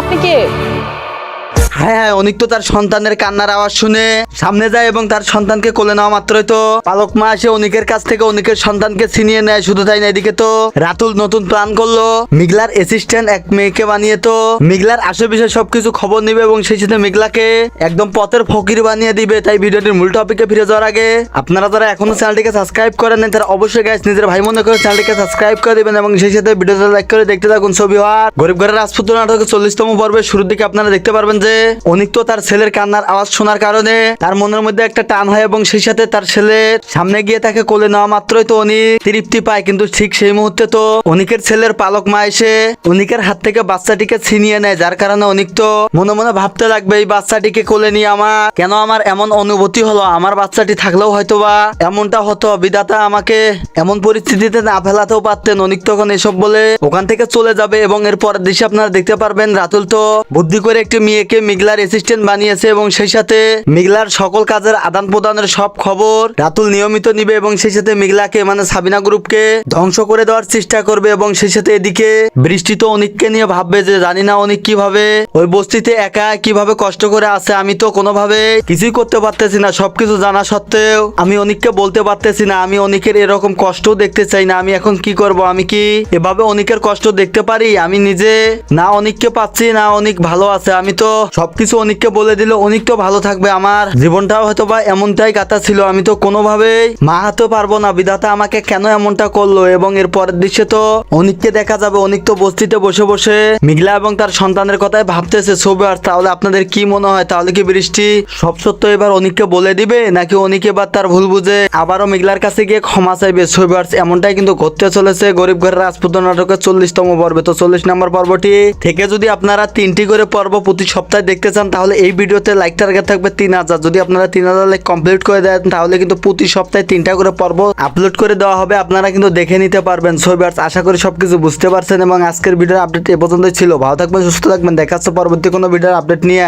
আপনি কে? হ্যাঁ হ্যাঁ, অনিক তো তার সন্তানের কান্নার আওয়াজ শুনে সামনে যায় এবং তার সন্তানকে কোলে নেওয়া মাত্রই তো পালক মা এসে অনিকের কাছ থেকে অনিকের সন্তানকে ছিনিয়ে নেয়। শুধু তাই না, এদিকে তো রাতুল নতুন প্ল্যান করলো মিগলার অ্যাসিস্ট্যান্ট এক মেয়েকে বানিয়ে তো মিগলার আশেপাশে সবকিছু খবর নিবে এবং সেই সাথে মিগলাকে একদম পথের ফকির বানিয়ে দিবে। তাই ভিডিওটির মূল টপিকে ফিরে যাওয়ার আগে আপনারা যারা এখনো চ্যানেলটিকে সাবস্ক্রাইব করেন নাই তারা অবশ্যই গাইস নিজের ভাই মনে করে চ্যানেলটিকে সাবস্ক্রাইব করে দিবেন এবং সেই সাথে ভিডিওটা লাইক করে দেখতে থাকুন। ছবি হওয়ার গরিব ঘরের রাজপুত্র নাটকের 40তম পর্বের শুরুর দিকে আপনারা দেখতে পারবেন যে অনিক তো তার ছেলের কান্নার আওয়াজ শোনার কারণে তার মনের মধ্যে একটা টান হয় এবং সেই সাথে তার ছেলের সামনে গিয়ে তাকে কোলে নেওয়া মাত্রই তো অনিক তৃপ্তি পায়। কিন্তু ঠিক সেই মুহূর্তে তো অনিকের ছেলের পালক মা এসে অনিকের হাত থেকে বাচ্চাটিকে ছিনিয়ে নেয়, যার কারণে অনিক তো মনে মনে ভাবতে লাগবে এই বাচ্চাটিকে কোলে নিয়ে আমার কেন আমার এমন অনুভূতি হলো, আমার বাচ্চাটি থাকলেও হয়তো বা এমনটা হতো, বিধাতা আমাকে এমন পরিস্থিতিতে না ফেলাতেও পারতেন। অনিক তখন এসব বলে ওখান থেকে চলে যাবে এবং এর পরের দৃশ্যে আপনারা দেখতে পারবেন রাতুল তো বুদ্ধি করে একটি মেয়েকে মিগলার অ্যাসিস্ট্যান্ট বানিয়েছে এবং সেই সাথে মিগলার সকল কাজের আদান প্রদানের সব খবর রাতুল নিয়মিত নিবে এবং সেই সাথে মিগলাকে মানে সাবিনা গ্রুপকে ধ্বংস করে দেওয়ার চেষ্টা করবে এবং সেই সাথে এদিকে বৃষ্টি তো অনিককে নিয়ে ভাববে যে জানি না অনিক কিভাবে ওই বস্তিতে একা কিভাবে কষ্ট করে আছে, আমি তো কোনোভাবে কিছুই করতে পারতেছি না। সবকিছু জানা সত্ত্বেও আমি অনিককে বলতে পারতেছি না, আমি অনিকের এরকম কষ্ট দেখতে চাই না। আমি এখন কি করব? আমি কি এভাবে অনিকের কষ্ট দেখতে পারি? আমি নিজে না অনিককে পাচ্ছি না অনিক ভালো আছে, আমি তো সবকিছু অনিককে বলে দিলে অনিক তো ভালো থাকবে, আমার জীবনটাও হয়তো বা এমনটাই কাটা ছিল, আমি তো কোনোভাবেই মা হতে পারবো না, বিধাতা আমাকে কেন এমনটা করলো। এবং এর পরের দৃশ্যে তো অনিককে দেখা যাবে অনিক তো বস্তিতে বসে বসে মিগলা এবং তার সন্তানের কথাই ভাবতেছে। ছবি আর তাহলে আপনাদের কি মনে হয়, তাহলে কি বৃষ্টি সব সত্য এবার অনিককে বলে দিবে নাকি অনিক এবার তার ভুল বুঝে আবারও মিগলার কাছে গিয়ে ক্ষমা চাইবে? ছবি আর এমনটাই কিন্তু ঘটতে চলেছে গরিব ঘরের রাজপুত্র নাটকের 40তম পর্বে। তো 40 নম্বর পর্বটি থেকে যদি আপনারা 3টি করে পর্ব প্রতি সপ্তাহে দেখতে চান তাহলে এই ভিডিওতে লাইক টার্গেট থাকবে 3000। যদি আপনারা 3000 লাইক কমপ্লিট করে দেন তাহলে কিন্তু প্রতি সপ্তাহে 3টা করে পর্ব আপলোড করে দেওয়া হবে, আপনারা কিন্তু দেখে নিতে পারবেন। সো ভিউয়ার্স, আশা করি সবকিছু বুঝতে পারছেন এবং আজকের ভিডিওর আপডেট এ পর্যন্তই ছিল। ভালো থাকবেন, সুস্থ থাকবেন, দেখা হচ্ছে পরবর্তী কোনো ভিডিওর আপডেট নিয়ে।